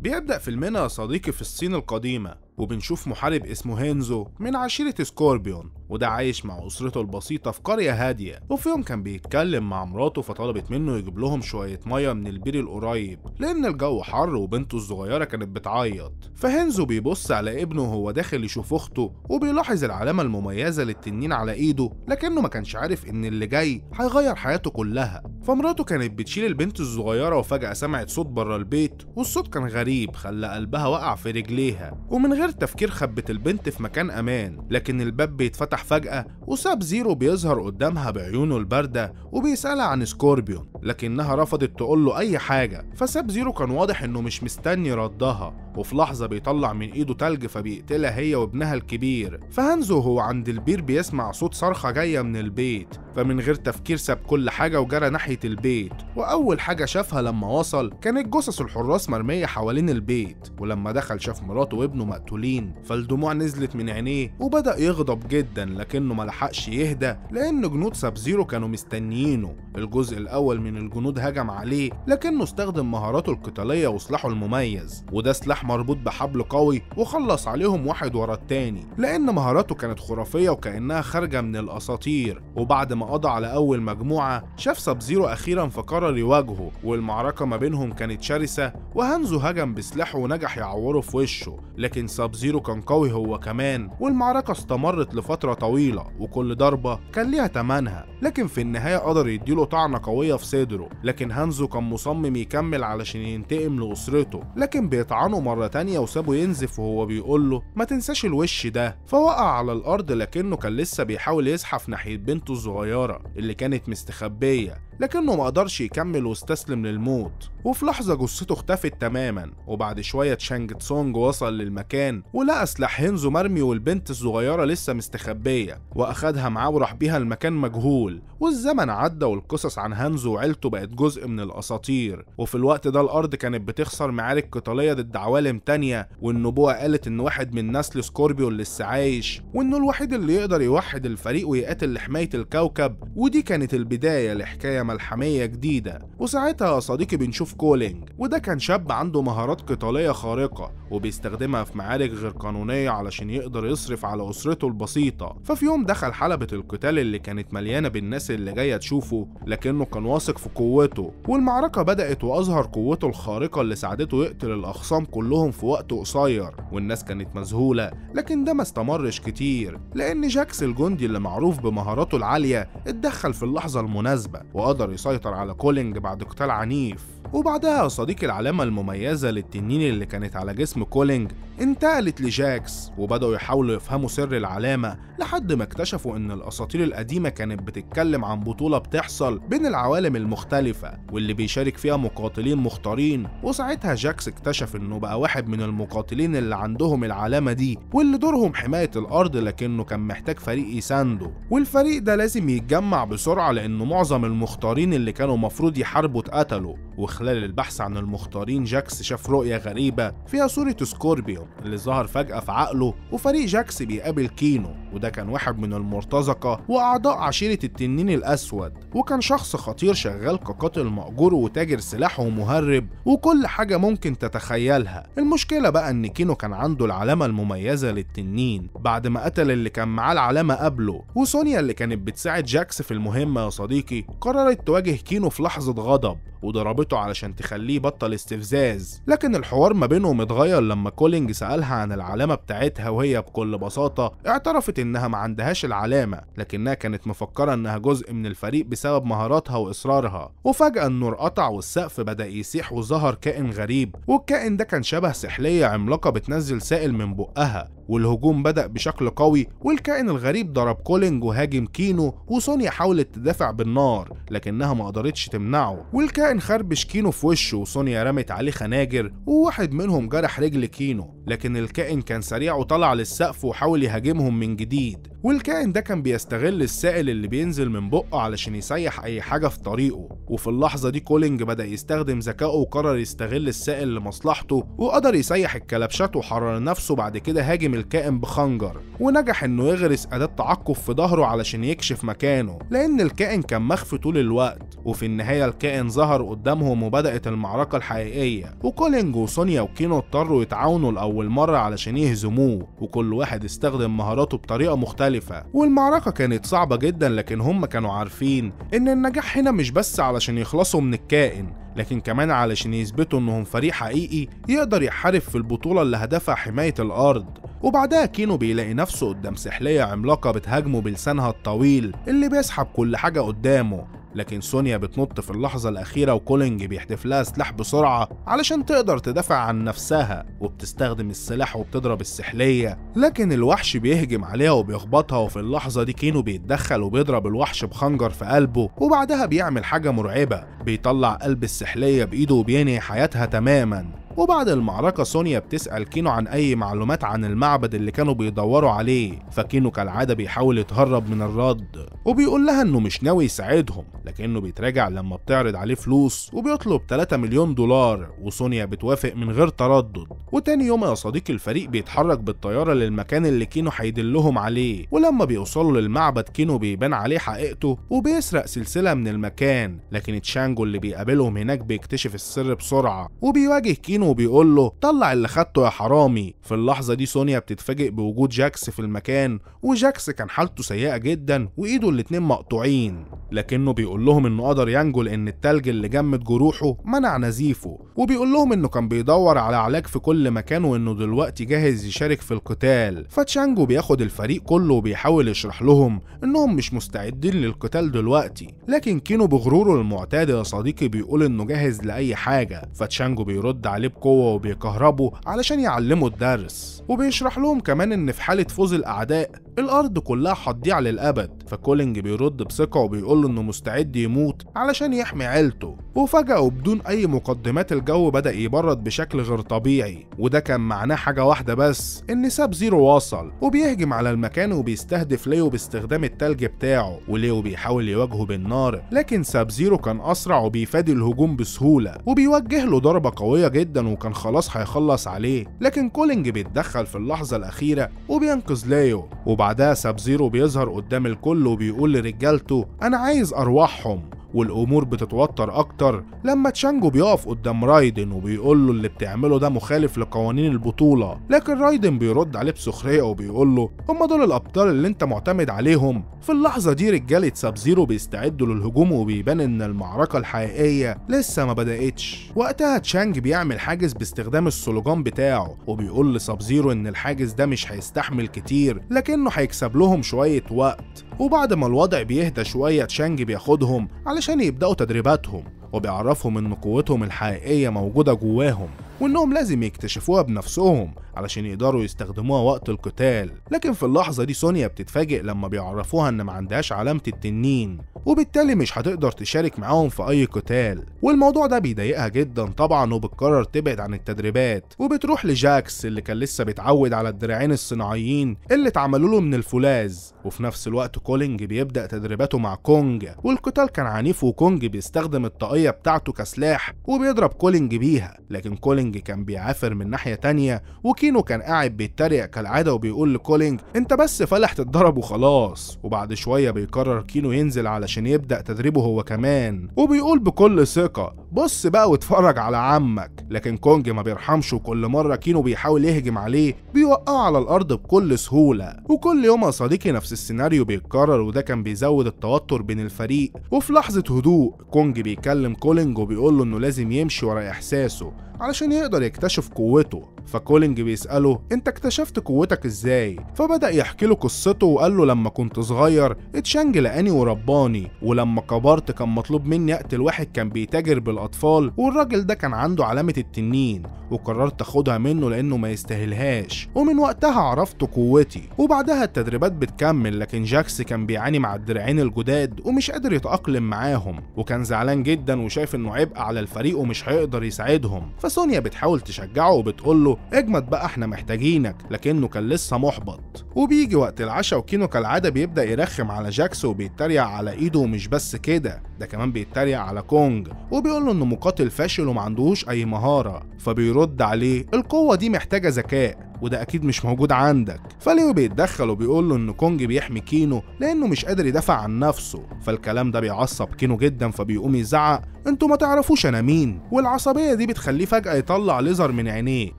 بيبدأ فيلمنا يا صديقي في الصين القديمة، وبنشوف محارب اسمه هينزو من عشيرة سكوربيون، وده عايش مع أسرته البسيطة في قرية هادية. وفي يوم كان بيتكلم مع مراته فطلبت منه يجيب لهم شوية مية من البير القريب لأن الجو حر وبنته الصغيرة كانت بتعيط. فهينزو بيبص على ابنه وهو داخل يشوف أخته، وبيلاحظ العلامة المميزة للتنين على إيده، لكنه ما كانش عارف إن اللي جاي هيغير حياته كلها. فمراته كانت بتشيل البنت الصغيرة وفجأة سمعت صوت بره البيت، والصوت كان غريب خلى قلبها وقع في رجليها، ومن غير تفكير خبت البنت في مكان أمان. لكن الباب بيتفتح فجأة وساب زيرو بيظهر قدامها بعيونه الباردة وبيسألها عن سكوربيون، لكنها رفضت تقول له أي حاجة. فساب زيرو كان واضح إنه مش مستني ردها، وفي لحظة بيطلع من إيده تلج فبيقتلها هي وابنها الكبير. فهانزو هو عند البير بيسمع صوت صرخة جاية من البيت، فمن غير تفكير ساب كل حاجة وجرى ناحية البيت. وأول حاجة شافها لما وصل كانت جثث الحراس مرمية حوالين البيت، ولما دخل شاف مراته وابنه مقتولين، فالدموع نزلت من عينيه وبدأ يغضب جدا، لكنه ملحقش يهدى لأن جنود ساب زيرو كانوا مستنيينه. الجزء الأول من الجنود هجم عليه، لكنه استخدم مهاراته القتالية وسلاحه المميز، وده سلاح مربوط بحبل قوي، وخلص عليهم واحد ورا التاني لأن مهاراته كانت خرافية وكأنها خارجة من الأساطير. وبعد ما قضى على أول مجموعة شاف ساب زيرو أخيرا فقرر يواجهه، والمعركة ما بينهم كانت شرسة، وهانزو هجم بسلاحه ونجح يعوره في وشه، لكن ساب زيرو كان قوي هو كمان. والمعركة استمرت لفترة طويلة وكل ضربة كان ليها تمنها، لكن في النهاية قدر يديله طعنة قوية في صدره. لكن هانزو كان مصمم يكمل علشان ينتقم لأسرته، لكن بيطعنه مرة تانية وسابه ينزف وهو بيقول له ما تنساش الوش ده. فوقع على الأرض، لكنه كان لسه بيحاول يزحف ناحية بنته الصغيرة اللي كانت مستخبية، لكنه ما قدرش يكمل واستسلم للموت. وفي لحظة جثته اختفت تماما. وبعد شوية تشانج تسونج وصل للمكان ولقى سلاح هينزو مرمي والبنت الصغيرة لسه مستخبية، واخدها معاه وراح بيها المكان مجهول. والزمن عدى والقصص عن هانزو وعيلته بقت جزء من الاساطير. وفي الوقت ده الارض كانت بتخسر معارك قتالية ضد عوالم تانية، والنبوة قالت ان واحد من نسل سكوربيون لسه عايش، وانه الوحيد اللي يقدر يوحد الفريق ويقاتل لحماية الكوكب. ودي كانت البداية لحكاية ملحمية جديدة. وساعتها يا صديقي بنشوف كولينج، وده كان شاب عنده مهارات قتالية خارقة وبيستخدمها في معارك غير قانونية علشان يقدر يصرف على أسرته البسيطة. ففي يوم دخل حلبة القتال اللي كانت مليانة بالناس اللي جاية تشوفه، لكنه كان واثق في قوته. والمعركة بدأت وأظهر قوته الخارقة اللي ساعدته يقتل الأخصام كلهم في وقت قصير، والناس كانت مذهولة. لكن ده ما استمرش كتير، لأن جاكس الجندي اللي معروف بمهاراته العالية اتدخل في اللحظة المناسبة وقدر يسيطر على كولينج بعد قتال عنيف. وبعدها يا صديقي العلامة المميزة للتنين اللي كانت على جسم كولينج انتقلت لجاكس، وبدأوا يحاولوا يفهموا سر العلامة لحد ما اكتشفوا ان الاساطير القديمة كانت بتتكلم عن بطولة بتحصل بين العوالم المختلفة واللي بيشارك فيها مقاتلين مختارين. وساعتها جاكس اكتشف انه بقى واحد من المقاتلين اللي عندهم العلامة دي واللي دورهم حماية الارض، لكنه كان محتاج فريق يسانده، والفريق ده لازم يتجمع بسرعة لانه معظم المختارين اللي كانوا مفروض يحاربوا اتقتلوا. وخلال البحث عن المختارين جاكس شاف رؤية غريبة فيها صورة سكوربيون اللي ظهر فجأة في عقله، وفريق جاكس بيقابل كينو، وده كان واحد من المرتزقة وأعضاء عشيرة التنين الأسود، وكان شخص خطير شغال كقاتل مأجور وتاجر سلاح ومهرب وكل حاجة ممكن تتخيلها. المشكلة بقى إن كينو كان عنده العلامة المميزة للتنين بعد ما قتل اللي كان معاه العلامة قبله. وسونيا اللي كانت بتساعد جاكس في المهمة يا صديقي قررت تواجه كينو في لحظة غضب وضربته علشان تخليه يبطل استفزاز. لكن الحوار ما بينهم اتغير لما كولينج سألها عن العلامة بتاعتها، وهي بكل بساطة اعترفت انها ما عندهاش العلامة، لكنها كانت مفكرة انها جزء من الفريق بسبب مهاراتها واصرارها. وفجأة النور قطع والسقف بدأ يسيح وظهر كائن غريب، والكائن ده كان شبه سحلية عملاقة بتنزل سائل من بقها. والهجوم بدأ بشكل قوي، والكائن الغريب ضرب كولينج وهاجم كينو، وسونيا حاولت تدافع بالنار لكنها ما قدرتش تمنعه. والكائن خربش كينو في وشه، وسونيا رمت عليه خناجر وواحد منهم جرح رجل كينو. لكن الكائن كان سريع وطلع للسقف وحاول يهاجمهم من جديد، والكائن ده كان بيستغل السائل اللي بينزل من بقه علشان يسيح اي حاجة في طريقه. وفي اللحظة دي كولينج بدأ يستخدم ذكائه وقرر يستغل السائل لمصلحته، وقدر يسيح الكلبشات وحرر نفسه. بعد كده هاجم الكائن بخنجر، ونجح انه يغرس أداة تعقب في ظهره علشان يكشف مكانه، لأن الكائن كان مخفي طول الوقت. وفي النهاية الكائن ظهر قدامهم وبدأت المعركة الحقيقية، وكولينج وسونيا وكينو اضطروا يتعاونوا لأول مرة علشان يهزموه، وكل واحد استخدم مهاراته بطريقة مختلفة. والمعركة كانت صعبة جدا، لكن هم كانوا عارفين ان النجاح هنا مش بس علشان يخلصوا من الكائن، لكن كمان علشان يثبتوا انهم فريق حقيقي يقدر يحارب في البطولة اللي هدفها حماية الأرض. وبعدها كينو بيلاقي نفسه قدام سحلية عملاقة بتهاجمه بلسانها الطويل اللي بيسحب كل حاجة قدامه، لكن سونيا بتنط في اللحظة الأخيرة وكولينج بيحدف لها سلاح بسرعة علشان تقدر تدافع عن نفسها، وبتستخدم السلاح وبتضرب السحلية، لكن الوحش بيهجم عليها وبيخبطها. وفي اللحظة دي كينو بيتدخل وبيضرب الوحش بخنجر في قلبه، وبعدها بيعمل حاجة مرعبة، بيطلع قلب السحلية بإيده وبينهي حياتها تماما. وبعد المعركة سونيا بتسأل كينو عن أي معلومات عن المعبد اللي كانوا بيدوروا عليه، فكينو كالعادة بيحاول يتهرب من الرد، وبيقول لها إنه مش ناوي يساعدهم، لكنه بيتراجع لما بتعرض عليه فلوس وبيطلب 3 مليون دولار، وسونيا بتوافق من غير تردد. وتاني يوم يا صديقي الفريق بيتحرك بالطيارة للمكان اللي كينو هيدلهم عليه، ولما بيوصلوا للمعبد كينو بيبان عليه حقيقته وبيسرق سلسلة من المكان، لكن تشانجو اللي بيقابلهم هناك بيكتشف السر بسرعة، وبيواجه كينو وبيقول له طلع اللي خدته يا حرامي. في اللحظة دي سونيا بتتفاجئ بوجود جاكس في المكان، وجاكس كان حالته سيئة جدا وإيده الاتنين مقطوعين، لكنه بيقول لهم انه قدر ينجو لان التلج اللي جمد جروحه منع نزيفه، وبيقول لهم انه كان بيدور على علاج في كل مكان وانه دلوقتي جاهز يشارك في القتال. فتشانجو بياخد الفريق كله وبيحاول يشرح لهم انهم مش مستعدين للقتال دلوقتي، لكن كينو بغروره المعتاد يا صديقي بيقول انه جاهز لاي حاجة. فتشانجو بيرد عليه بقوة وبيكهربه علشان يعلمه الدرس، وبيشرح لهم كمان ان في حالة فوز الاعداء الارض كلها هتضيع للابد. فكولينج بيرد بثقة وبيقول له انه مستعد يموت علشان يحمي عيلته. وفجأة وبدون اي مقدمات الجو بدأ يبرد بشكل غير طبيعي، وده كان معناه حاجة واحدة بس، ان ساب زيرو وصل وبيهجم على المكان وبيستهدف ليو باستخدام التلج بتاعه، وليو بيحاول يواجهه بالنار، لكن ساب زيرو كان اسرع وبيفادي الهجوم بسهولة وبيوجه له ضربة قوية جدا وكان خلاص هيخلص عليه، لكن كولينج بيتدخل في اللحظة الأخيرة وبينقذ ليو. وبعدها ساب زيرو بيظهر قدام الكل وبيقول لرجالته أنا عايز أرواحهم. والامور بتتوتر اكتر لما تشانجو بيقف قدام رايدن وبيقول له اللي بتعمله ده مخالف لقوانين البطوله، لكن رايدن بيرد عليه بسخريه وبيقول له هم دول الابطال اللي انت معتمد عليهم. في اللحظه دي رجاله ساب زيرو بيستعدوا للهجوم وبيبان ان المعركه الحقيقيه لسه ما بداتش. وقتها تشانج بيعمل حاجز باستخدام السولوجان بتاعه وبيقول لساب زيرو ان الحاجز ده مش هيستحمل كتير لكنه هيكسب لهم شويه وقت. وبعد ما الوضع بيهدى شويه تشانج بياخدهم علشان يبداوا تدريباتهم وبيعرفهم ان قوتهم الحقيقيه موجوده جواهم وانهم لازم يكتشفوها بنفسهم علشان يقدروا يستخدموها وقت القتال. لكن في اللحظه دي سونيا بتتفاجئ لما بيعرفوها ان ما عندهاش علامه التنين وبالتالي مش هتقدر تشارك معاهم في اي قتال، والموضوع ده بيضايقها جدا طبعا وبتقرر تبعد عن التدريبات وبتروح لجاكس اللي كان لسه بيتعود على الدراعين الصناعيين اللي اتعملوا له من الفولاذ. وفي نفس الوقت كولينج بيبدا تدريباته مع كونج والقتال كان عنيف وكونج بيستخدم الطاقيه بتاعته كسلاح وبيضرب كولينج بيها، لكن كولينج كان بيعافر من ناحيه تانية وكينو كان قاعد بيتريق كالعاده وبيقول لكولينج انت بس فلح تتضرب وخلاص. وبعد شويه بيقرر كينو ينزل علشان يبدا تدريبه هو كمان وبيقول بكل ثقه بص بقى واتفرج على عمك، لكن كونج ما بيرحمش وكل مره كينو بيحاول يهجم عليه بيوقعه على الارض بكل سهوله. وكل يوم يا صديقي نفس السيناريو بيتكرر وده كان بيزود التوتر بين الفريق. وفي لحظه هدوء كونج بيكلم كولينج وبيقول له انه لازم يمشي ورا احساسه علشان يقدر يكتشف قوته. فكولينج بيسأله انت اكتشفت قوتك ازاي؟ فبدأ يحكي له قصته وقال له لما كنت صغير تشانج لقاني ورباني، ولما كبرت كان مطلوب مني اقتل واحد كان بيتاجر بالاطفال والراجل ده كان عنده علامة التنين وقررت اخدها منه لانه ما يستاهلهاش، ومن وقتها عرفت قوتي. وبعدها التدريبات بتكمل لكن جاكس كان بيعاني مع الدراعين الجداد ومش قادر يتأقلم معاهم وكان زعلان جدا وشايف انه عبء على الفريق ومش هيقدر يساعدهم. فسونيا بتحاول تشجعه وبتقول له اجمد بقى احنا محتاجينك، لكنه كان لسه محبط. وبيجي وقت العشاء وكينو كالعادة بيبدأ يرخم على جاكس وبيتريق على ايده، ومش بس كده ده كمان بيتريق على كونج وبيقول له انه مقاتل فاشل ومعندهوش اي مهارة. فبيرد عليه القوة دي محتاجة ذكاء وده اكيد مش موجود عندك. فليو بيتدخل وبيقول له ان كونج بيحمي كينو لانه مش قادر يدافع عن نفسه. فالكلام ده بيعصب كينو جدا، فبيقوم يزعق انتوا ما تعرفوش انا مين. والعصبيه دي بتخليه فجاه يطلع ليزر من عينيه،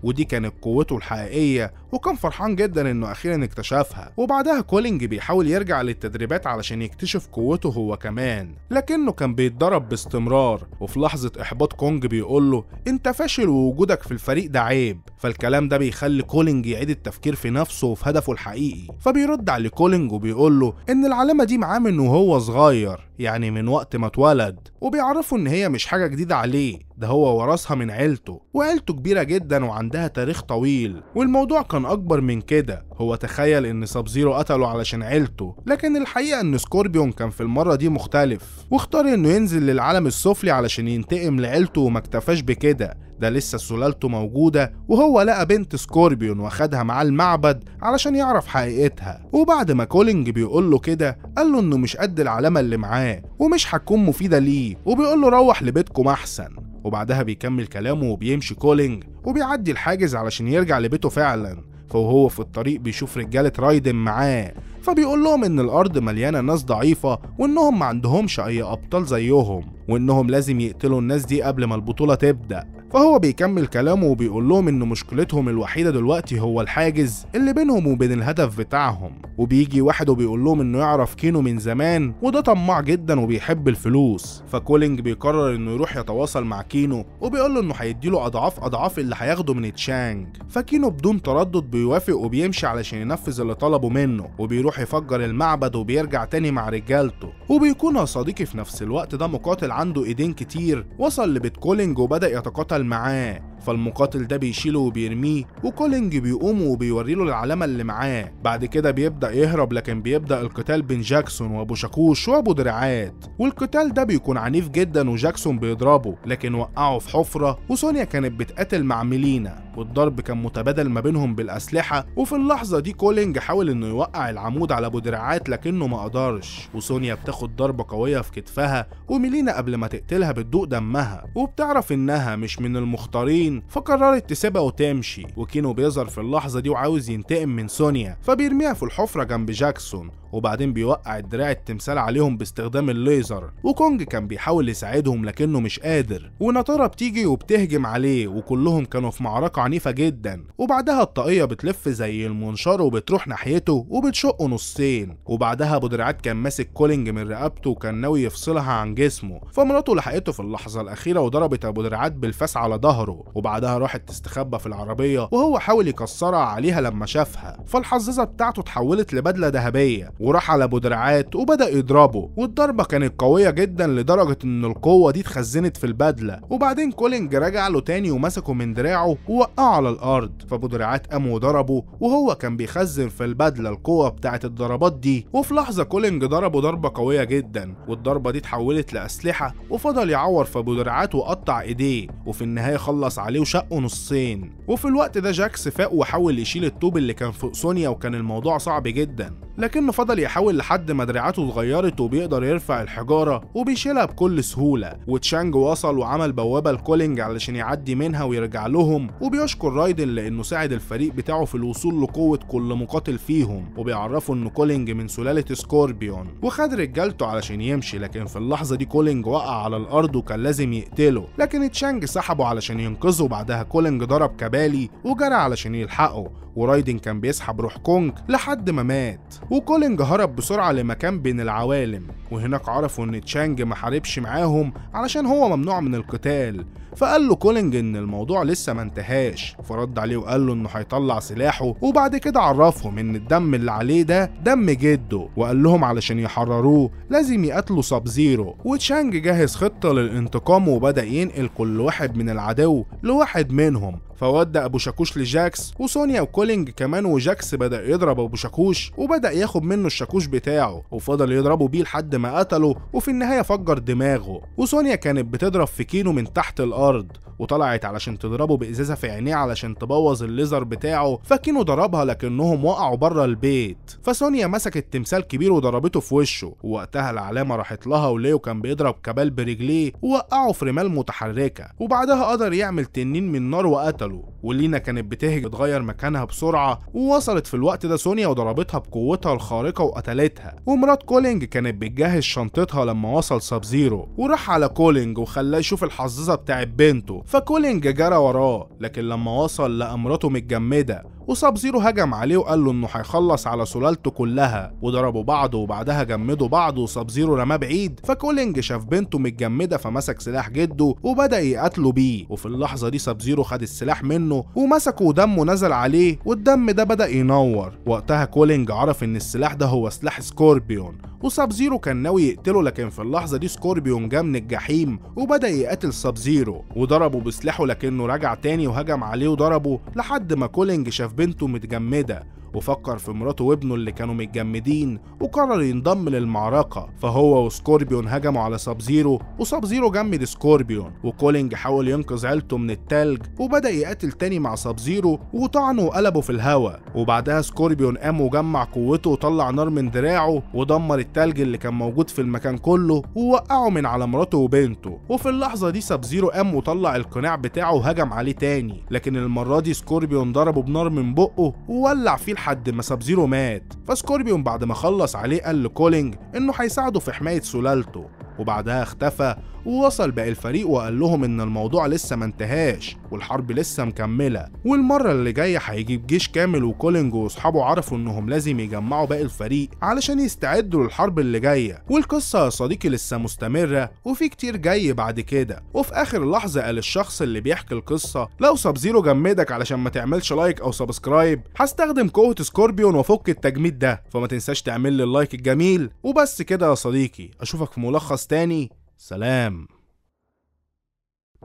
ودي كانت قوته الحقيقيه، وكان فرحان جدا انه اخيرا اكتشفها. وبعدها كولينج بيحاول يرجع للتدريبات علشان يكتشف قوته هو كمان، لكنه كان بيتدرب باستمرار. وفي لحظه احباط كونج بيقول له انت فاشل ووجودك في الفريق ده عيب. فالكلام ده بيخلي كولينج يعيد التفكير في نفسه وفي هدفه الحقيقي. فبيرد على كولينج وبيقول له ان العلامه دي معاه من وهو صغير، يعني من وقت ما اتولد، وبيعرفوا ان هي مش حاجه جديده عليه، ده هو ورثها من عيلته، وعيلته كبيره جدا وعندها تاريخ طويل. والموضوع كان اكبر من كده، هو تخيل ان ساب زيرو قتله علشان عيلته، لكن الحقيقه ان سكوربيون كان في المره دي مختلف، واختار انه ينزل للعالم السفلي علشان ينتقم لعيلته. وما اكتفاش بكده، ده لسه سلالته موجودة، وهو لقى بنت سكوربيون واخدها معاه المعبد علشان يعرف حقيقتها. وبعد ما كولينج بيقول له كده قال له انه مش قد العلامة اللي معاه ومش هتكون مفيدة ليه، وبيقول له روح لبيتكم احسن. وبعدها بيكمل كلامه وبيمشي كولينج وبيعدي الحاجز علشان يرجع لبيته فعلا. فوهو في الطريق بيشوف رجالة رايدن معاه، فبيقول لهم ان الارض مليانة ناس ضعيفة وانهم ما عندهمش اي ابطال زيهم، وانهم لازم يقتلوا الناس دي قبل ما البطولة تبدأ. فهو بيكمل كلامه وبيقول لهم ان مشكلتهم الوحيدة دلوقتي هو الحاجز اللي بينهم وبين الهدف بتاعهم. وبيجي واحد وبيقول لهم انه يعرف كينو من زمان وده طماع جدا وبيحب الفلوس. فكولينج بيقرر انه يروح يتواصل مع كينو وبيقول له انه هيديله اضعاف اللي هياخده من تشانج. فكينو بدون تردد بيوافق وبيمشي علشان ينفذ اللي طلبه منه، وبيروح يفجر المعبد وبيرجع تاني مع رجالته. وبيكون يا صديقي في نفس الوقت ده مقاتل عنده ايدين كتير وصل لبيت كولينج وبدأ يتقاتل معاه. فالمقاتل ده بيشيله وبيرميه، وكولينج بيقوم وبيوريله العلامة اللي معاه. بعد كده بيبدأ يهرب، لكن بيبدأ القتال بين جاكسون وابو شاكوش وابو دراعات. والقتال ده بيكون عنيف جدا وجاكسون بيضربه لكن وقعه في حفرة. وسونيا كانت بتقاتل مع ميلينا والضرب كان متبادل ما بينهم بالأسلحة. وفي اللحظة دي كولينج حاول انه يوقع العمود على ابو دراعات لكنه ما قدرش، وسونيا بتاخد ضربة قوية في كتفها، وميلينا قبل ما تقتلها بتدوق دمها وبتعرف انها مش من المختارين، فقررت تسيبها وتمشي. وكينو بيظهر في اللحظة دي وعاوز ينتقم من سونيا، فبيرميها في الحفرة جنب جاكسون، وبعدين بيوقع الدراع التمثال عليهم باستخدام الليزر. وكونج كان بيحاول يساعدهم لكنه مش قادر، وناتورا بتيجي وبتهجم عليه، وكلهم كانوا في معركة عنيفة جدا. وبعدها الطاقية بتلف زي المنشار وبتروح ناحيته وبتشقه نصين. وبعدها ابو دراعات كان ماسك كولينج من رقبته وكان ناوي يفصلها عن جسمه، فمراته لحقته في اللحظة الأخيرة وضربت ابو دراعات بالفاس على ظهره. وبعدها راحت تستخبى في العربية وهو حاول يكسرها عليها لما شافها. فالحظاظة بتاعته اتحولت لبدلة ذهبية وراح على ابو دراعات وبدأ يضربه، والضربة كانت قوية جدا لدرجة ان القوة دي اتخزنت في البدلة. وبعدين كولينج رجع له تاني ومسكه من دراعه ووقعه على الارض. فابو دراعات قام وضربه وهو كان بيخزن في البدلة القوة بتاعت الضربات دي. وفي لحظة كولينج ضربه ضربة قوية جدا، والضربة دي اتحولت لأسلحة، وفضل يعور في ابو دراعات وقطع ايديه، وفي النهاية خلص عليه وشقه نصين. وفي الوقت ده جاكس فاق وحاول يشيل الطوب اللي كان فوق سونيا، وكان الموضوع صعب جدا، لكنه فضل يحاول لحد ما دراعاته اتغيرت وبيقدر يرفع الحجارة وبيشيلها بكل سهولة. وتشانج وصل وعمل بوابة لكولينج علشان يعدي منها ويرجع لهم، وبيشكر رايدن لانه ساعد الفريق بتاعه في الوصول لقوة كل مقاتل فيهم، وبيعرفوا ان كولينج من سلالة سكوربيون، وخد رجالته علشان يمشي. لكن في اللحظة دي كولينج وقع على الارض وكان لازم يقتله، لكن تشانج سحبه علشان ينقذه. بعدها كولينج ضرب كبالي وجرى علشان يلحقه، ورايدن كان بيسحب روح كونج لحد ما مات. وكولينج هرب بسرعة لمكان بين العوالم، وهناك عرفوا ان تشانج ما حاربش معاهم علشان هو ممنوع من القتال. فقال له كولينج ان الموضوع لسه ما انتهاش، فرد عليه وقال له انه هيطلع سلاحه. وبعد كده عرفهم ان الدم اللي عليه ده دم جده، وقال لهم علشان يحرروه لازم يقتلوا ساب زيرو. وتشانج جهز خطة للانتقام وبدأ ينقل كل واحد من العدو لواحد منهم. فودى ابو شاكوش لجاكس، وسونيا وكولينج كمان، وجاكس بدأ يضرب ابو شاكوش وبدأ ياخد منه الشاكوش بتاعه، وفضل يضربه بيه لحد ما قتله، وفي النهاية فجر دماغه. وسونيا كانت بتضرب في كينو من تحت الارض، وطلعت علشان تضربه بإزازة في عينيه علشان تبوظ الليزر بتاعه، فكينو ضربها لكنهم وقعوا بره البيت. فسونيا مسكت تمثال كبير وضربته في وشه، ووقتها العلامة راحت لها، وليو كان بيضرب كبال برجليه ووقعه في رمال متحركة، وبعدها قدر يعمل تنين من نار وقتله. ولينا كانت بتهجم تغير مكانها بسرعة، ووصلت في الوقت ده سونيا وضربتها بقوتها الخارقة وقتلتها. ومرات كولينج كانت بتجهز شنطتها لما وصل ساب زيرو، وراح على كولينج وخلاه يشوف الحظاظة بتاعت بنته، فكولينج جرى وراه، لكن لما وصل لقى مراته متجمدة، وساب زيرو هجم عليه وقال له انه هيخلص على سلالته كلها، وضربوا بعض وبعدها جمدوا بعض وساب زيرو رماه بعيد. فكولينج شاف بنته متجمده فمسك سلاح جده وبدا يقتله بيه، وفي اللحظه دي ساب زيرو خد السلاح منه ومسكه ودمه نزل عليه، والدم ده بدا ينور. وقتها كولينج عرف ان السلاح ده هو سلاح سكوربيون، وساب زيرو كان ناوي يقتله، لكن في اللحظه دي سكوربيون جه من الجحيم وبدا يقاتل ساب زيرو وضربه بسلاحه، لكنه رجع تاني وهجم عليه وضربه لحد ما كولينج شاف بنته متجمده، وفكر في مراته وابنه اللي كانوا متجمدين وقرر ينضم للمعركة. فهو وسكوربيون هجموا على ساب زيرو، وساب زيرو جمد سكوربيون، وكولينج حاول ينقذ عيلته من التلج وبدأ يقاتل تاني مع ساب زيرو وطعنه وقلبه في الهواء. وبعدها سكوربيون قام وجمع قوته وطلع نار من دراعه ودمر التلج اللي كان موجود في المكان كله ووقعه من على مراته وبنته. وفي اللحظة دي ساب زيرو قام وطلع القناع بتاعه وهجم عليه تاني، لكن المرة دي سكوربيون ضربه بنار من بقه وولع فيه لحد ما ساب زيرو مات. فسكوربيون بعد ما خلص عليه قال لكولينج انه هيساعده في حماية سلالته، وبعدها اختفى ووصل باقي الفريق وقال لهم ان الموضوع لسه ما انتهاش والحرب لسه مكمله، والمره اللي جايه هيجيب جيش كامل. وكولينج واصحابه عرفوا انهم لازم يجمعوا باقي الفريق علشان يستعدوا للحرب اللي جايه. والقصه يا صديقي لسه مستمره وفي كتير جاي بعد كده. وفي اخر لحظه قال الشخص اللي بيحكي القصه: لو ساب زيرو جمدك علشان ما تعملش لايك او سبسكرايب، هستخدم قوه سكوربيون وافك التجميد ده، فما تنساش تعمل لي اللايك الجميل. وبس كده يا صديقي، اشوفك في ملخص تاني. سلام.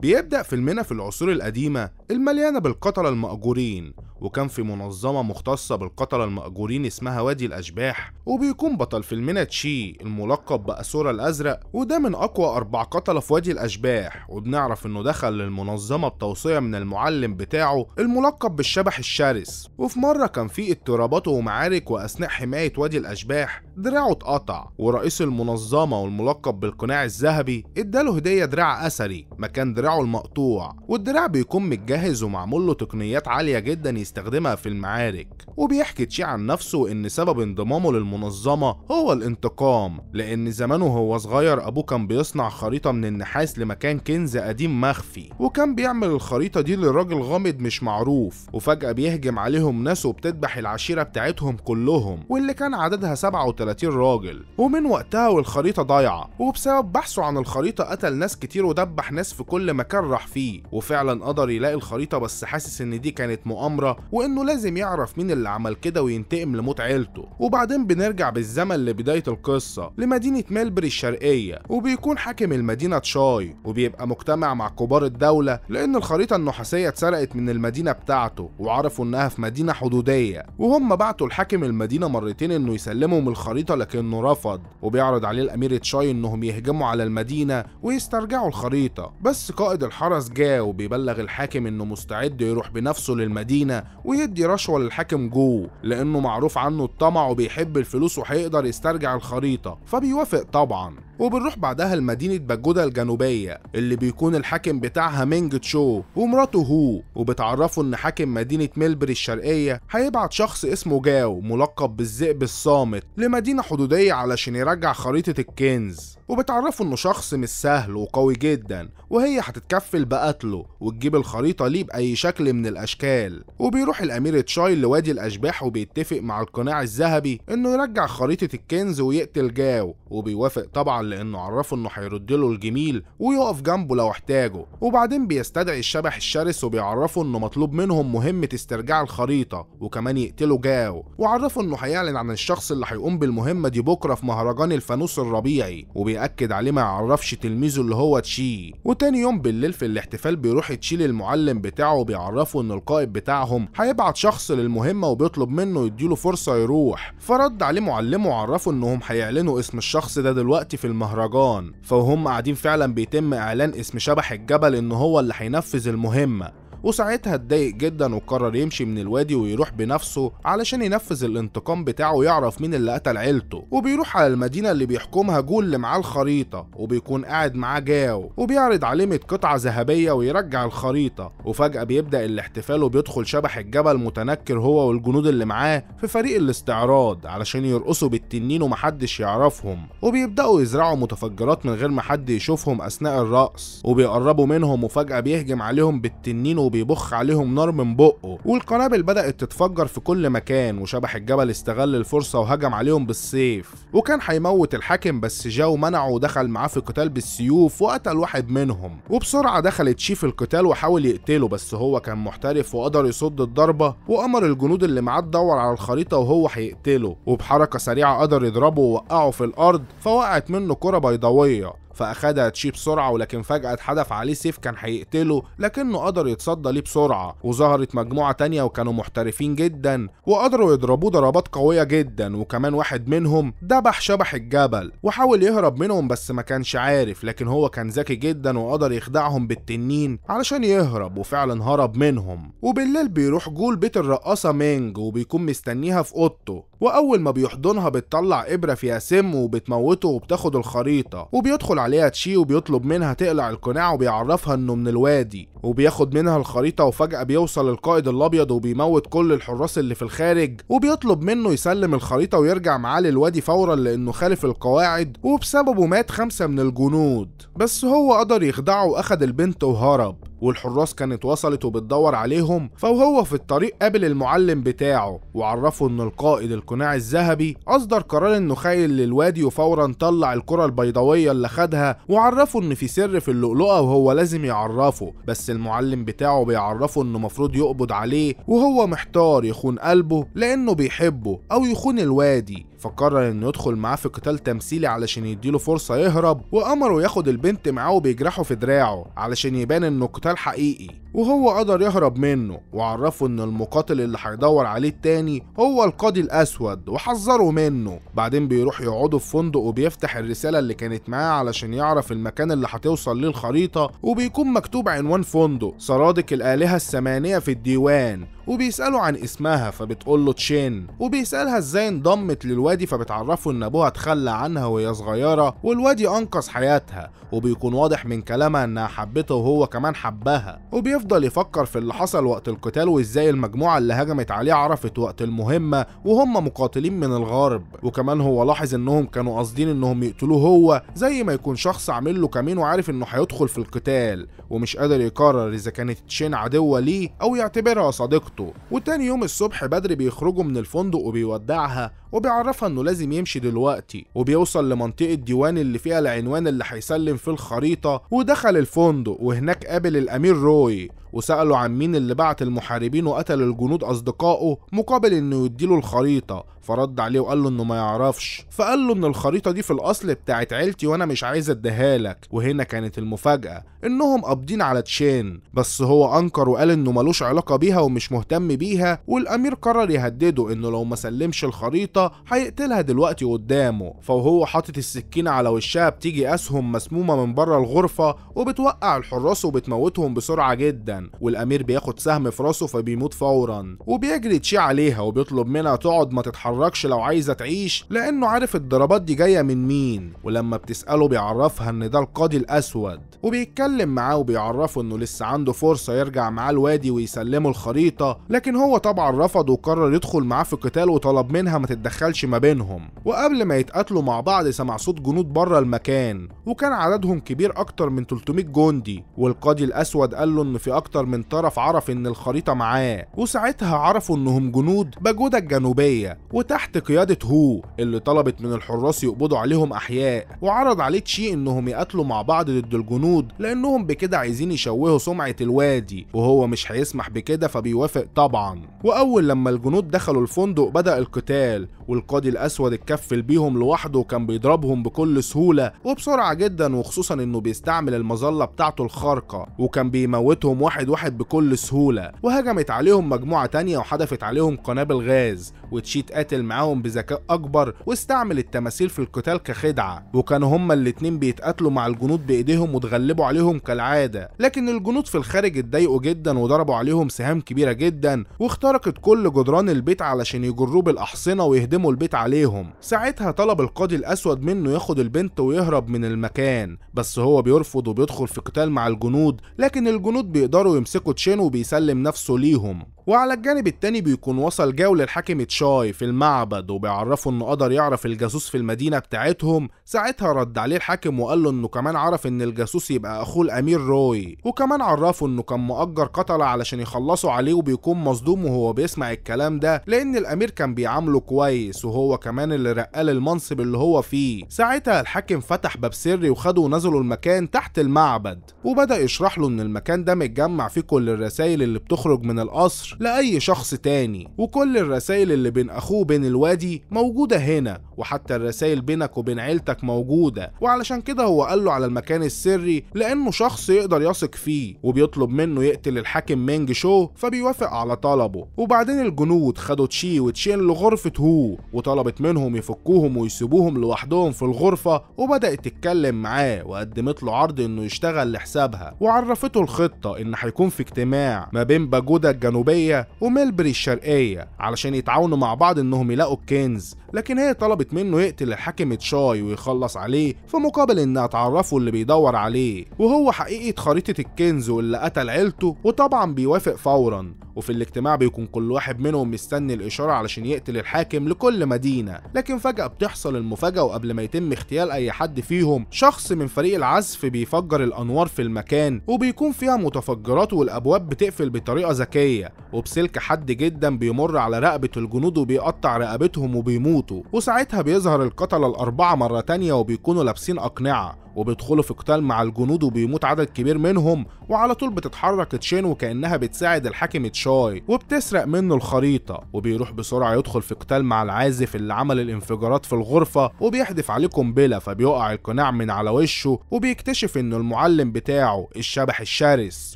بيبدأ فيلمنا في العصور القديمة المليانة بالقتلة المأجورين، وكان في منظمة مختصة بالقتلة المأجورين اسمها وادي الأشباح، وبيكون بطل فيلمنا تشي الملقب بأسورا الأزرق، وده من أقوى 4 قتلة في وادي الأشباح. وبنعرف إنه دخل للمنظمة بتوصية من المعلم بتاعه الملقب بالشبح الشرس. وفي مرة كان في اضطرابات ومعارك، وأثناء حماية وادي الأشباح دراعه اتقطع، ورئيس المنظمة والملقب بالقناع الذهبي اداله هدية دراع أثري مكان دراعه المقطوع، والدراع بيكون متجهز ومعمول له تقنيات عالية جدا يستخدمها في المعارك. وبيحكي تشي عن نفسه ان سبب انضمامه للمنظمة هو الانتقام، لان زمانه وهو صغير ابوه كان بيصنع خريطة من النحاس لمكان كنز قديم مخفي، وكان بيعمل الخريطة دي لراجل غامض مش معروف، وفجأة بيهجم عليهم ناس وبتذبح العشيرة بتاعتهم كلهم، واللي كان عددها 37 راجل. ومن وقتها والخريطة ضايعة، وبسبب بحثه عن الخريطة قتل ناس كتير ودبح ناس في كل مكان راح فيه، وفعلا قدر يلاقي الخريطة، بس حاسس ان دي كانت مؤامرة وانه لازم يعرف مين اللي عمل كده وينتقم لموت عيلته. وبعدين بنرجع بالزمن لبداية القصة لمدينة ميلبري الشرقية، وبيكون حاكم المدينة تشاي، وبيبقى مجتمع مع كبار الدولة لان الخريطة النحاسية اتسرقت من المدينة بتاعته، وعرفوا انها في مدينة حدودية، وهم بعتوا لحاكم المدينة مرتين انه يسلمهم الخريطة لكنه رفض، وبيعرض عليه الامير تشاي انهم يهجموا على المدينة ويسترجعوا الخريطة. بس قائد الحرس جه وبيبلغ الحاكم انه مستعد يروح بنفسه للمدينة ويدي رشوة للحاكم جو، لانه معروف عنه الطمع وبيحب الفلوس وهيقدر يسترجع الخريطة، فبيوافق طبعا. وبنروح بعدها لمدينة باجودا الجنوبية اللي بيكون الحاكم بتاعها مينج تشو ومراته هو، وبتعرفوا ان حاكم مدينة ميلبري الشرقية هيبعت شخص اسمه جاو ملقب بالذئب الصامت لمدينة حدودية علشان يرجع خريطة الكنز، وبتعرفوا انه شخص مش سهل وقوي جدا، وهي هتتكفل بقتله وتجيب الخريطة ليه بأي شكل من الأشكال. وبيروح الأمير تشاي لوادي الأشباح وبيتفق مع القناع الذهبي إنه يرجع خريطة الكنز ويقتل جاو، وبيوافق طبعا لانه عرفه انه هيردله الجميل ويقف جنبه لو احتاجه. وبعدين بيستدعي الشبح الشرس وبيعرفه انه مطلوب منهم مهمة استرجاع الخريطة وكمان يقتلوا جاو، وعرفه انه هيعلن عن الشخص اللي هيقوم بالمهمة دي بكرة في مهرجان الفانوس الربيعي، وبيأكد عليه ما يعرفش تلميذه اللي هو تشي. وتاني يوم بالليل في الاحتفال بيروح تشي للمعلم بتاعه وبيعرفه ان القائد بتاعهم هيبعت شخص للمهمة وبيطلب منه يديله فرصة يروح. فرد عليه معلمه وعرفه انهم هيعلنوا اسم الشخص ده دلوقتي في المهرجان، فهم قاعدين فعلا بيتم اعلان اسم شبح الجبل ان هو اللي هينفذ المهمة. وساعتها اتضايق جدا وقرر يمشي من الوادي ويروح بنفسه علشان ينفذ الانتقام بتاعه ويعرف مين اللي قتل عيلته. وبيروح على المدينة اللي بيحكمها جول اللي معاه الخريطة، وبيكون قاعد معاه جاو وبيعرض عليه 100 قطعة ذهبية ويرجع الخريطة. وفجأة بيبدأ الاحتفال وبيدخل شبح الجبل متنكر هو والجنود اللي معاه في فريق الاستعراض علشان يرقصوا بالتنين ومحدش يعرفهم، وبيبدأوا يزرعوا متفجرات من غير ما حد يشوفهم أثناء الرقص. وبيقربوا منهم وفجأة بيهجم عليهم بالتنين وبيبخ عليهم نار من بقه، والقنابل بدأت تتفجر في كل مكان. وشبح الجبل استغل الفرصة وهجم عليهم بالسيف، وكان هيموت الحاكم بس جاو منعه ودخل معاه في قتال بالسيوف وقتل واحد منهم. وبسرعة دخل تشي في القتال وحاول يقتله، بس هو كان محترف وقدر يصد الضربة، وأمر الجنود اللي معاه تدور على الخريطة وهو هيقتله. وبحركة سريعة قدر يضربه ووقعه في الأرض، فوقعت منه كرة بيضاوية فأخدها تشي بسرعة، ولكن فجأة اتحدف عليه سيف كان هيقتله لكنه قدر يتصدى ليه بسرعة. وظهرت مجموعة تانية وكانوا محترفين جدا وقدروا يضربوه ضربات قوية جدا، وكمان واحد منهم دبح شبح الجبل وحاول يهرب منهم بس ما كانش عارف، لكن هو كان ذكي جدا وقدر يخدعهم بالتنين علشان يهرب، وفعلا هرب منهم. وبالليل بيروح جول بيت الرقاصة مينج وبيكون مستنيها في اوضته، واول ما بيحضنها بتطلع ابره فيها سم وبتموته وبتاخد الخريطه. وبيدخل عليها تشي وبيطلب منها تقلع القناع وبيعرفها انه من الوادي، وبياخد منها الخريطه. وفجاه بيوصل القائد الابيض وبيموت كل الحراس اللي في الخارج، وبيطلب منه يسلم الخريطه ويرجع معاه للوادي فورا لانه خالف القواعد، وبسببه مات 5 من الجنود. بس هو قدر يخدعه واخد البنت وهرب. والحراس كانت وصلت وبتدور عليهم، فوهو في الطريق قابل المعلم بتاعه وعرفه ان القائد القناع الذهبي اصدر قرار انه خايل للوادي وفورا طلع الكرة البيضاوية اللي خدها، وعرفه ان في سر في اللؤلؤة وهو لازم يعرفه. بس المعلم بتاعه بيعرفه انه مفروض يقبض عليه، وهو محتار يخون قلبه لانه بيحبه او يخون الوادي، فقرر انه يدخل معاه في قتال تمثيلي علشان يديله فرصة يهرب. وامره ياخد البنت معاه وبيجرحه في دراعه علشان يبان انه قتال حقيقي، وهو قدر يهرب منه. وعرفه ان المقاتل اللي هيدور عليه التاني هو القاضي الاسود وحذره منه. بعدين بيروح يقعدوا في فندق وبيفتح الرسالة اللي كانت معاه علشان يعرف المكان اللي هتوصل ليه الخريطة، وبيكون مكتوب عنوان فندق سرادق الآلهة الثمانية في الديوان، وبيسأله عن اسمها فبتقول له تشين، وبيسألها ازاي انضمت للوادي فبتعرفه ان ابوها اتخلى عنها وهي صغيرة والوادي انقذ حياتها، وبيكون واضح من كلامها انها حبته وهو كمان حبها. وبيفضل يفكر في اللي حصل وقت القتال وازاي المجموعة اللي هجمت عليه عرفت وقت المهمة وهم مقاتلين من الغرب، وكمان هو لاحظ انهم كانوا قاصدين انهم يقتلوه هو، زي ما يكون شخص عامل له كمين وعارف انه هيدخل في القتال، ومش قادر يقرر اذا كانت تشين عدوة ليه او يعتبرها صديقته. وتاني يوم الصبح بدري بيخرجوا من الفندق وبيودعها وبيعرفها انه لازم يمشي دلوقتي، وبيوصل لمنطقة ديوان اللي فيها العنوان اللي هيسلم فيه الخريطة. ودخل الفندق وهناك قابل الامير روي وسأله عن مين اللي بعت المحاربين وقتل الجنود اصدقائه مقابل انه يديله الخريطة، فرد عليه وقال له انه ما يعرفش، فقال له ان الخريطة دي في الاصل بتاعت عيلتي وانا مش عايز اديها لك. وهنا كانت المفاجأة انهم قابضين على تشين، بس هو انكر وقال انه ملوش علاقة بيها ومش مهتم بيها. والامير قرر يهدده انه لو ما سلمش الخريطة هيقتلها دلوقتي قدامه. فوهو حاطط السكينة على وشها بتيجي اسهم مسمومة من بره الغرفة وبتوقع الحراس وبتموتهم بسرعة جدا، والامير بياخد سهم في راسه فبيموت فورا. وبيجري تشي عليها وبيطلب منها تقعد ما تتحركش لو عايزة تعيش لانه عارف الضربات دي جاية من مين. ولما بتسأله بيعرفها ان ده القاضي الاسود، وبيتكلم معاه وبيعرفه انه لسه عنده فرصة يرجع معاه الوادي ويسلمه الخريطة، لكن هو طبعا رفض وقرر يدخل معاه في قتال وطلب منها ما يتدخلش ما بينهم. وقبل ما يتقاتلوا مع بعض سمع صوت جنود بره المكان، وكان عددهم كبير اكتر من 300 جندي، والقاضي الاسود قال له ان في اكتر من طرف عرف ان الخريطة معاه، وساعتها عرفوا انهم جنود باجودا الجنوبية وتحت قيادة هو اللي طلبت من الحراس يقبضوا عليهم احياء، وعرض عليه تشي انهم يقاتلوا مع بعض ضد الجنود لانهم بكده عايزين يشوهوا سمعة الوادي، وهو مش هيسمح بكده فبيوافق طبعا. واول لما الجنود دخلوا الفندق بدأ القتال، والقاضي الاسود اتكفل بيهم لوحده وكان بيضربهم بكل سهولة وبسرعة جدا، وخصوصا انه بيستعمل المظلة بتاعته الخارقة وكان بيموتهم واحد واحد بكل سهولة. وهجمت عليهم مجموعة تانية وحدفت عليهم قنابل غاز، وتشي اتقاتل معاهم بذكاء اكبر واستعمل التماثيل في القتال كخدعة، وكانوا هما الاتنين بيتقاتلوا مع الجنود بايديهم وتغلبوا عليهم كالعادة. لكن الجنود في الخارج اتضايقوا جدا وضربوا عليهم سهام كبيرة جدا واخترقت كل جدران البيت علشان يجروه بالاحصنة ويهدموا البيت عليهم. ساعتها طلب القاضي الاسود منه ياخد البنت ويهرب من المكان، بس هو بيرفض وبيدخل في قتال مع الجنود، لكن الجنود بيقدروا يمسكوا تشين وبيسلم نفسه ليهم. وعلى الجانب التاني بيكون وصل جاو للحاكم تشاي في المعبد وبيعرفوا انه قدر يعرف الجاسوس في المدينة بتاعتهم. ساعتها رد عليه الحاكم وقال له انه كمان عرف ان الجاسوس يبقى اخوه الامير روي، وكمان عرفه انه كان مؤجر قتلة علشان يخلصوا عليه، وبيكون مصدوم وهو بيسمع الكلام ده لان الامير كان بيعامله كويس وهو كمان اللي رقاه المنصب اللي هو فيه. ساعتها الحاكم فتح باب سري وخده ونزلوا المكان تحت المعبد، وبدأ يشرح له ان المكان ده متجمع فيه كل الرسائل اللي بتخرج من القصر لأي شخص تاني، وكل الرسائل اللي بين أخوه بين الوادي موجودة هنا، وحتى الرسائل بينك وبين عيلتك موجودة. وعلشان كده هو قال له على المكان السري لأنه شخص يقدر يثق فيه، وبيطلب منه يقتل الحاكم مينج شو، فبيوافق على طلبه. وبعدين الجنود خدوا تشي وتشين لغرفة هو وطلبت منهم يفكوهم ويسيبوهم لوحدهم في الغرفة، وبدأت تتكلم معاه وقدمت له عرض انه يشتغل لحسابها، وعرفته الخطة ان هيكون في اجتماع ما بين باجودا الجنوبية وميلبري الشرقية علشان يتعاونوا مع بعض انهم يلاقوا الكنز. لكن هي طلبت منه يقتل الحاكم تشاي ويخلص عليه في مقابل انها تعرفه اللي بيدور عليه وهو حقيقة خريطة الكنز واللي قتل عيلته، وطبعا بيوافق فورا. وفي الاجتماع بيكون كل واحد منهم مستني الاشارة علشان يقتل الحاكم لكل مدينة، لكن فجأة بتحصل المفاجأة، وقبل ما يتم اغتيال اي حد فيهم شخص من فريق العزف بيفجر الانوار في المكان، وبيكون فيها متفجرات والابواب بتقفل بطريقة ذكية، وبسلك حد جدا بيمر على رقبة الجنود وبيقطع رقبتهم وبيموتوا. وساعتها بيظهر القتلة الأربعة مرة تانية وبيكونوا لابسين أقنعة وبيدخلوا في قتال مع الجنود وبيموت عدد كبير منهم، وعلى طول بتتحرك تشين وكأنها بتساعد الحاكم تشاي وبتسرق منه الخريطة، وبيروح بسرعة يدخل في قتال مع العازف اللي عمل الانفجارات في الغرفة وبيحدف عليه قنبلة، فبيقع القناع من على وشه وبيكتشف انه المعلم بتاعه الشبح الشرس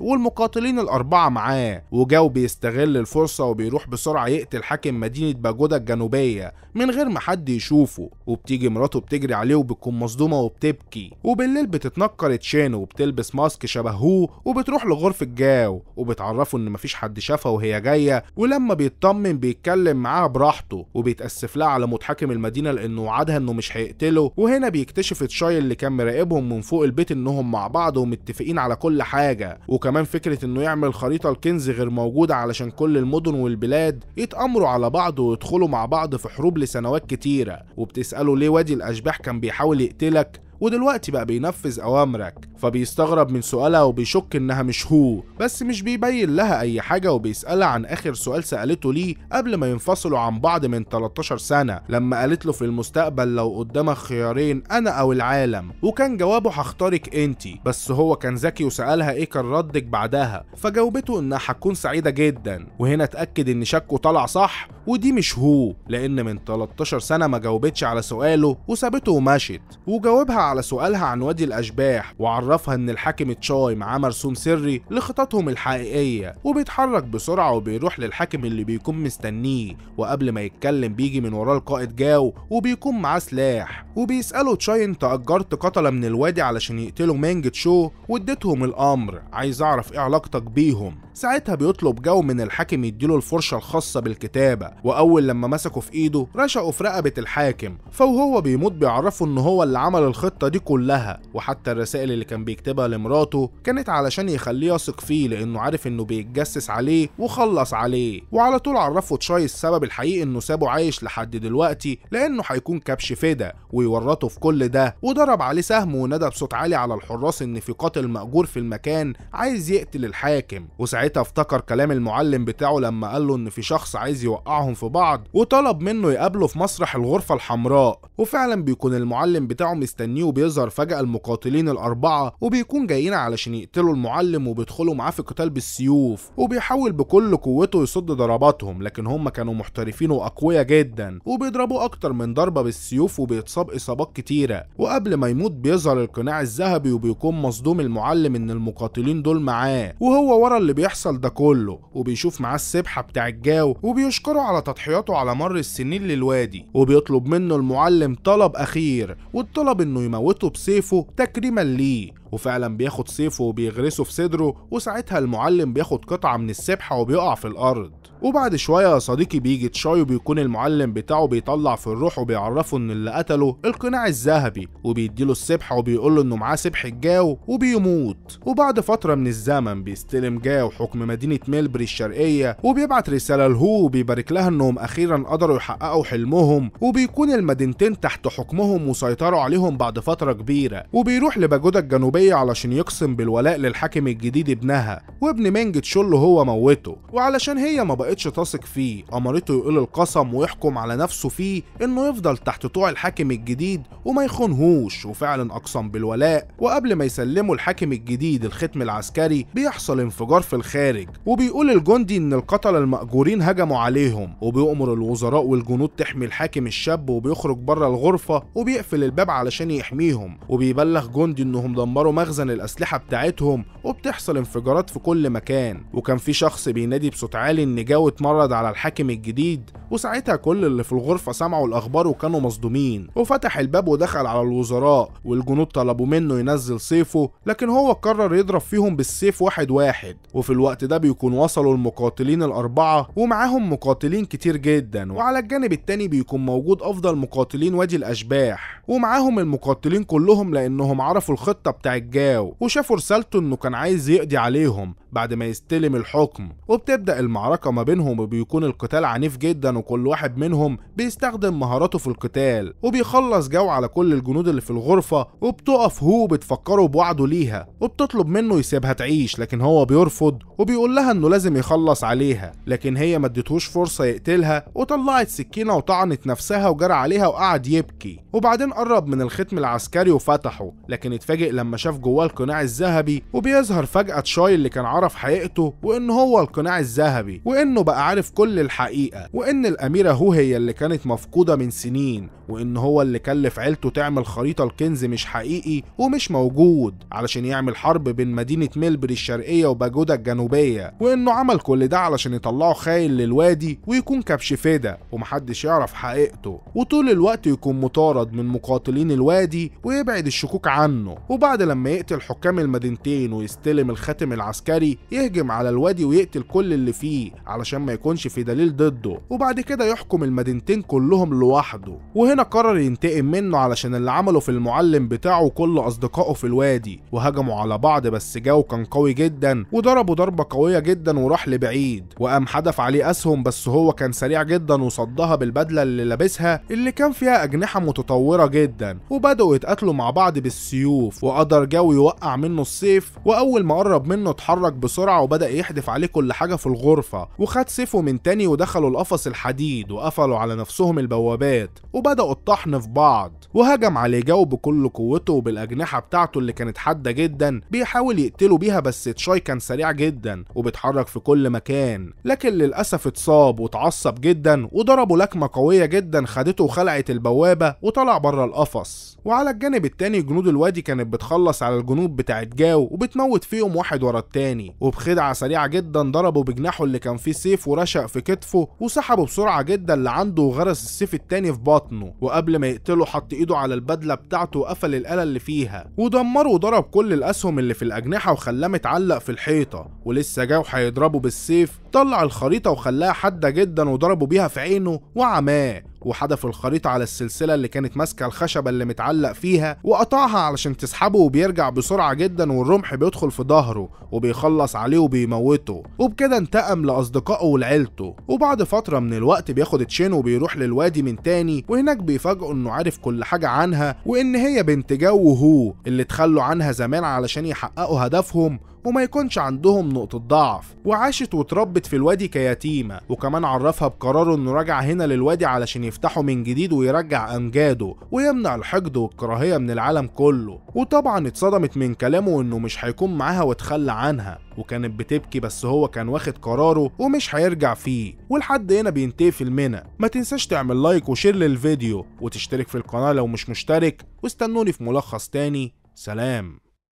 والمقاتلين الأربعة معاه. وجاو بيستغل الفرصة وبيروح بسرعة يقتل حاكم مدينة باجودا الجنوبية من غير ما حد يشوفه، وبتيجي مراته بتجري عليه وبتكون مصدومة وبتبكي. وبالليل بتتنكر تشين وبتلبس ماسك شبه هو وبتروح لغرفة جاو وبتعرفه ان مفيش حد شافها وهي جاية، ولما بيطمن بيتكلم معاها براحته وبيتأسف لها على موت حاكم المدينة لانه وعدها انه مش هيقتله. وهنا بيكتشف تشاي اللي كان مراقبهم من فوق البيت انهم مع بعض ومتفقين على كل حاجة، وكمان فكرة انه يعمل خريطة الكنز غير موجودة علشان كل المدن والبلاد يتأمروا على بعض ويدخلوا مع بعض في حروب لسنوات كتيرة. وبتسأله ليه وادي الأشباح كان بيحاول يقتلك ودلوقتي بقى بينفذ اوامرك، فبيستغرب من سؤالها وبيشك انها مش هو، بس مش بيبين لها اي حاجة، وبيسألها عن اخر سؤال سألته ليه قبل ما ينفصلوا عن بعض من 13 سنة لما قالت له في المستقبل لو قدامك خيارين انا او العالم، وكان جوابه هختارك انتي، بس هو كان ذكي وسألها ايه كان ردك بعدها، فجاوبته انها هتكون سعيدة جدا. وهنا اتأكد ان شكه طلع صح ودي مش هو، لان من 13 سنة ما جاوبتش على سؤاله وسابته ومشت. وجاوبها على سؤالها عن وادي الأشباح وعرفها ان الحاكم تشاي معاه مرسوم سري لخططهم الحقيقية، وبيتحرك بسرعة وبيروح للحاكم اللي بيكون مستنيه، وقبل ما يتكلم بيجي من وراه القائد جاو وبيكون معاه سلاح، وبيسأله تشاي انت أجرت قتلة من الوادي علشان يقتلوا مينج تشو واديتهم الأمر، عايز أعرف ايه علاقتك بيهم. ساعتها بيطلب جو من الحاكم يديله الفرشة الخاصة بالكتابة، وأول لما مسكه في إيده رشقه في رقبة الحاكم، فوهو بيموت بيعرفه إن هو اللي عمل الخطة الخطة دي كلها، وحتى الرسائل اللي كان بيكتبها لمراته كانت علشان يخليه يثق فيه، لانه عارف انه بيتجسس عليه وخلص عليه. وعلى طول عرفوا تشاي السبب الحقيقي انه سابه عايش لحد دلوقتي، لانه هيكون كبش فدا ويورطه في كل ده، وضرب عليه سهم ونادى بصوت عالي على الحراس ان في قاتل مأجور في المكان عايز يقتل الحاكم. وساعتها افتكر كلام المعلم بتاعه لما قال له ان في شخص عايز يوقعهم في بعض، وطلب منه يقابله في مسرح الغرفة الحمراء. وفعلا بيكون المعلم بتاعه مستنيه، وبيظهر فجأة المقاتلين الأربعة وبيكون جايين علشان يقتلوا المعلم، وبيدخلوا معاه في قتال بالسيوف، وبيحاول بكل قوته يصد ضرباتهم، لكن هم كانوا محترفين وأقوياء جدا وبيضربوا أكتر من ضربة بالسيوف وبيتصاب إصابات كتيرة. وقبل ما يموت بيظهر القناع الذهبي، وبيكون مصدوم المعلم إن المقاتلين دول معاه وهو ورا اللي بيحصل ده كله، وبيشوف معاه السبحة بتاع الجاو وبيشكره على تضحياته على مر السنين للوادي. وبيطلب منه المعلم طلب أخير، والطلب إنه يموته بسيفه تكريما ليه. وفعلا بياخد سيفه وبيغرسه في صدره، وساعتها المعلم بياخد قطعة من السبحة وبيقع في الأرض. وبعد شوية يا صديقي بيجي تشاي، وبيكون المعلم بتاعه بيطلع في الروح وبيعرفه ان اللي قتله القناع الذهبي، وبيديله السبحة وبيقوله انه معاه سبحة جاو وبيموت. وبعد فترة من الزمن بيستلم جاو حكم مدينة ميلبري الشرقية، وبيبعت رسالة لهو وبيبارك لها انهم اخيرا قدروا يحققوا حلمهم، وبيكون المدينتين تحت حكمهم وسيطروا عليهم بعد فترة كبيرة. وبيروح لباجودا الجنوبية علشان يقسم بالولاء للحاكم الجديد ابنها، وابن مينج تشول هو موته. وعلشان هي ما بقتش تثق فيه امرته يقول القسم ويحكم على نفسه فيه انه يفضل تحت طوع الحاكم الجديد وما يخونهوش، وفعلا اقسم بالولاء. وقبل ما يسلموا الحاكم الجديد الختم العسكري بيحصل انفجار في الخارج، وبيقول الجندي ان القتلة المأجورين هجموا عليهم، وبيأمر الوزراء والجنود تحمي الحاكم الشاب، وبيخرج بره الغرفة وبيقفل الباب علشان يحميهم. وبيبلغ جندي انهم دمروا مخزن الاسلحة بتاعتهم، وبتحصل انفجارات في كل مكان. وكان في شخص بينادي بصوت عالي ان جاو اتمرد على الحاكم الجديد، وساعتها كل اللي في الغرفة سمعوا الأخبار وكانوا مصدومين. وفتح الباب ودخل على الوزراء، والجنود طلبوا منه ينزل سيفه، لكن هو قرر يضرب فيهم بالسيف واحد واحد. وفي الوقت ده بيكون وصلوا المقاتلين الأربعة ومعاهم مقاتلين كتير جدا، وعلى الجانب التاني بيكون موجود أفضل مقاتلين وادي الأشباح، ومعاهم المقاتلين كلهم لأنهم عرفوا الخطة بتاع الجاو وشافوا رسالته إنه كان عايز يقضي عليهم بعد ما يستلم الحكم. وبتبدأ المعركة ما بينهم، وبيكون القتال عنيف جدا، وكل واحد منهم بيستخدم مهاراته في القتال. وبيخلص جو على كل الجنود اللي في الغرفة، وبتقف هو بتفكره بوعده ليها، وبتطلب منه يسيبها تعيش، لكن هو بيرفض وبيقول لها انه لازم يخلص عليها. لكن هي ما ادتهوش فرصة يقتلها، وطلعت سكينة وطعنت نفسها وجرى عليها وقعد يبكي. وبعدين قرب من الختم العسكري وفتحه، لكن اتفاجئ لما شاف جواه القناع الذهبي، وبيظهر فجأة تشاي اللي كان عرف حقيقته، وانه هو القناع الذهبي، وانه بقى عارف كل الحقيقة، وان الاميرة هو هي اللي كانت مفقودة من سنين، وان هو اللي كلف عيلته تعمل خريطة الكنز مش حقيقي ومش موجود علشان يعمل حرب بين مدينة ميلبري الشرقية وباجودا الجنوبية، وانه عمل كل ده علشان يطلعوا خاين للوادي ويكون كبش فدا ومحدش يعرف حقيقته، وطول الوقت يكون مطارد من مقاتلين الوادي ويبعد الشكوك عنه. وبعد لما يقتل حكام المدينتين ويستلم الخاتم العسكري، يهجم على الوادي ويقتل كل اللي فيه علشان ما يكونش في دليل ضده، وبعد كده يحكم المدينتين كلهم لوحده. وهنا قرر ينتقم منه علشان اللي عمله في المعلم بتاعه وكل اصدقائه في الوادي، وهجموا على بعض، بس جاو كان قوي جدا وضربه ضربة قوية جدا وراح لبعيد، وقام حدف عليه اسهم، بس هو كان سريع جدا وصدها بالبدلة اللي لابسها اللي كان فيها اجنحة متطورة جدا، وبدأوا يتقاتلوا مع بعض بالسيوف، وقدر جاو يوقع منه السيف، واول ما قرب منه اتحرك بسرعة وبدأ يحدف عليه كل حاجة في الغرفة، وخد سيفه من تاني ودخلوا القفص الحديد وقفلوا على نفسهم البوابات، وبدأوا الطحن في بعض. وهجم عليه جاو بكل قوته وبالأجنحة بتاعته اللي كانت حادة جدا، بيحاول يقتله بيها، بس تشاي كان سريع جدا وبيتحرك في كل مكان، لكن للأسف اتصاب واتعصب جدا وضربه لكمة قوية جدا خدته وخلعت البوابة وطلع بره القفص. وعلى الجانب التاني جنود الوادي كانت بتخلص على الجنود بتاعت جاو وبتموت فيهم واحد ورا التاني، وبخدعة سريعة جدا ضربه بجناحه اللي كان فيه سيف ورشق في كتفه، وسحبه بسرعة جدا اللي عنده وغرس السيف التاني في بطنه، وقبل ما يقتله حط ايده على البدلة بتاعته وقفل الآلة اللي فيها، ودمره وضرب كل الأسهم اللي في الأجنحة وخلاه متعلق في الحيطة. ولسه جاو هيضربه بالسيف طلع الخريطة وخلاها حادة جدا وضربوا بيها في عينه وعماه، وحدف الخريطة على السلسلة اللي كانت ماسكة الخشبة اللي متعلق فيها وقطعها علشان تسحبه، وبيرجع بسرعة جدا والرمح بيدخل في ظهره وبيخلص عليه وبيموته، وبكده انتقم لأصدقائه ولعيلته. وبعد فترة من الوقت بياخد تشين وبيروح للوادي من تاني، وهناك بيفاجئوا انه عارف كل حاجة عنها، وان هي بنت جو هو اللي اتخلوا عنها زمان علشان يحققوا هدفهم وما يكونش عندهم نقطة ضعف، وعاشت واتربت في الوادي كيتيمة. وكمان عرفها بقراره انه راجع هنا للوادي علشان يفتحه من جديد ويرجع امجاده ويمنع الحقد والكراهية من العالم كله. وطبعا اتصدمت من كلامه انه مش هيكون معاها وتخلى عنها، وكانت بتبكي، بس هو كان واخد قراره ومش هيرجع فيه. ولحد هنا بينتهي فيلمنا. ما تنساش تعمل لايك وشير للفيديو وتشترك في القناة لو مش مشترك، واستنوني في ملخص تاني. سلام.